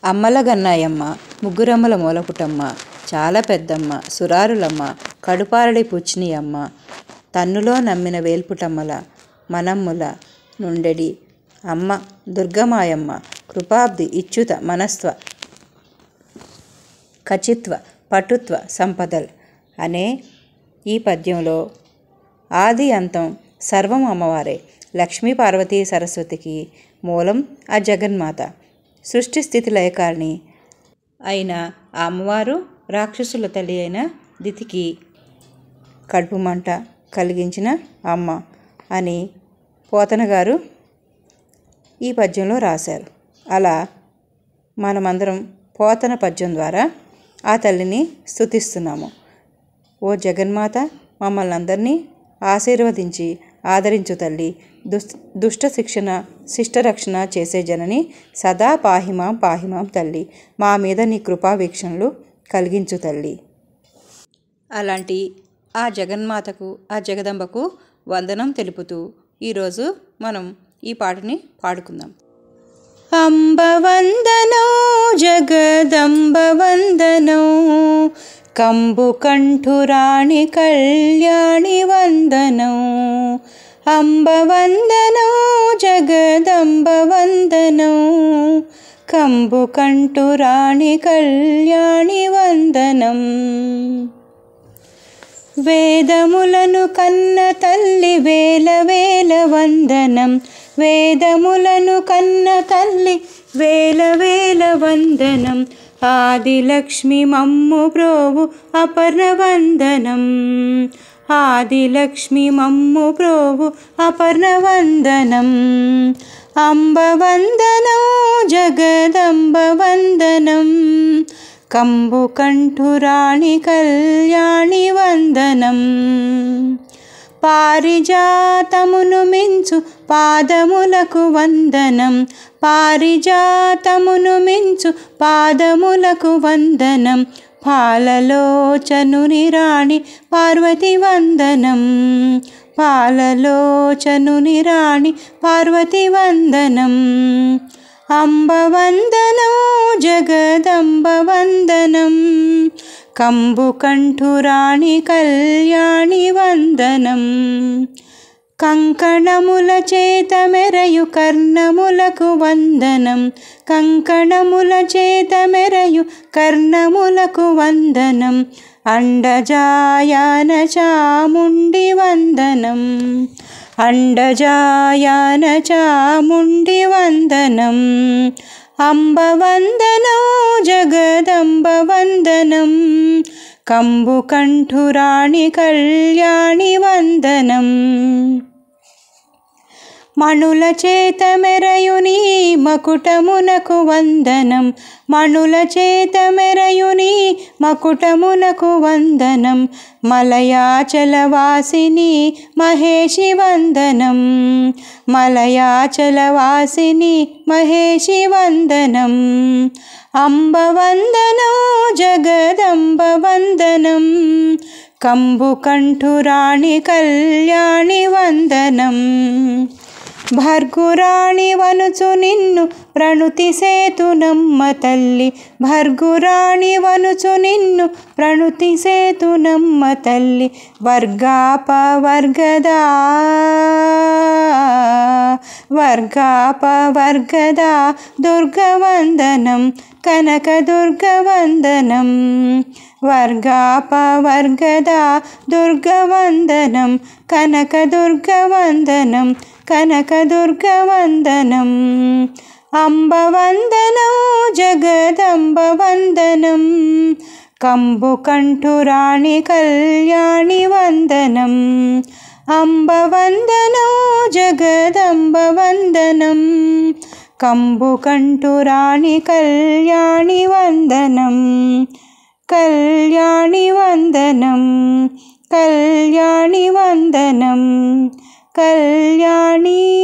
అమ్మల గన్నాయమ్మ, ముగ్గురమ్మల మూలపుటమ్మ, చాలా పెద్దమ్మ, సురారులమ్మ, కడుపారడి పుచ్చిని అమ్మ, తన్నులో నమ్మిన వేల్పుటమ్మల మనమ్ముల నుండెడి అమ్మ దుర్గమాయమ్మ, కృపాబ్ది ఇచ్యుత మనస్త్వ ఖచిత్వ పటుత్వ సంపదల్ అనే ఈ పద్యంలో ఆది అంతం సర్వం అమ్మవారే. లక్ష్మీ పార్వతీ సరస్వతికి మూలం ఆ జగన్మాత. సృష్టి స్థితి లయకారిణి అయిన ఆ అమ్మవారు రాక్షసుల తల్లి అయిన దితికి కడుపు మంట కలిగించిన అమ్మ అని పోతన గారు ఈ పద్యంలో రాశారు. అలా మనమందరం పోతన పద్యం ద్వారా ఆ తల్లిని స్తుతిస్తున్నాము. ఓ జగన్మాత, మమ్మల్ని అందరినీ ఆశీర్వదించి ఆదరించు తల్లి. దుష్ట శిక్షణ శిష్టరక్షణ చేసే జనని సదా పాహిమాం పాహిమాం తల్లి. మా మీద నీ కృపా వీక్షణలు కలిగించు తల్లి. అలాంటి ఆ జగన్మాతకు, ఆ జగదంబకు వందనం తెలుపుతూ ఈరోజు మనం ఈ పాటని పాడుకుందాం. అంబ వందనో జగదంబ వందనో, కంబు కంఠురాణి కళ్యాణి వందనో. అంబ వందనో జగదంబ వందనో, కంబు కంఠురాణి కళ్యాణి వందనం. వేదములను కన్న తల్లి వేల వేల వందనం. వేదములను కన్న తల్లి వేల వేల వందనం. ఆదిలక్ష్మి మమ్ము బ్రోవు అపర్ణ వందనం. ఆదిలక్ష్మి మమ్ము బ్రోవు అపర్ణ వందనం. అంబ వందనో జగదంబ వందనం, కంబు కంఠురాణి కళ్యాణి వందనం. పారిజాతమును మించు పాదములకు వందనం. పారిజాతమును మించు పాదములకు వందనం. పాలలోచనుని రాణి పార్వతి వందనం. పాలలోచనుని రాణి పార్వతి వందనం. అంబ వందనో జగదంబ వందనం, కంబు కంఠురాణి కళ్యాణి వందనం. కంకణముల చేత మెరయు కర్ణములకు వందనం. కంకణముల చేత మెరయు కర్ణములకు వందనం. అండజాయాన చాముండి వందనం. అండజాయాన చాముండి వందనం. అంబ వందనో జగదంబ వందనం, కంబు కంఠురాణి కళ్యాణి వందనం. మణుల చేత మెరయుని మకుటమునకు వందనం. మణుల చేత మెరయుని మకుటమునకు వందనం. మలయాచలవాసిని మహేషి వందనం. మలయాచలవాసిని మహేషి వందనం. అంబ వందనో జగదంబ వందనం, కంబు కంఠురాణి కళ్యాణి వందనం. భర్గురాణి వనుచు నిన్ను ప్రణుతి సేతునమ్మ తల్లి. భర్గురాణి వనుచు నిన్ను ప్రణుతి సేతునమ్మ తల్లి. వర్గాప వర్గదా వర్గాప వర్గదా దుర్గవందనం. కనక దుర్గవందనం. వర్గాప వర్గదా దుర్గవందనం. కనక దుర్గవందనం. కనక దుర్గవందనం. అంబ వందనో జగదంబ వందనం, కంబు కంఠురాణి కళ్యాణి వందనం. అంబ వందనో జగదంబ వందనం, కంబు కంఠురాణి కళ్యాణి వందనం. కళ్యాణి వందనం. కళ్యాణి వందనం. కళ్యాణి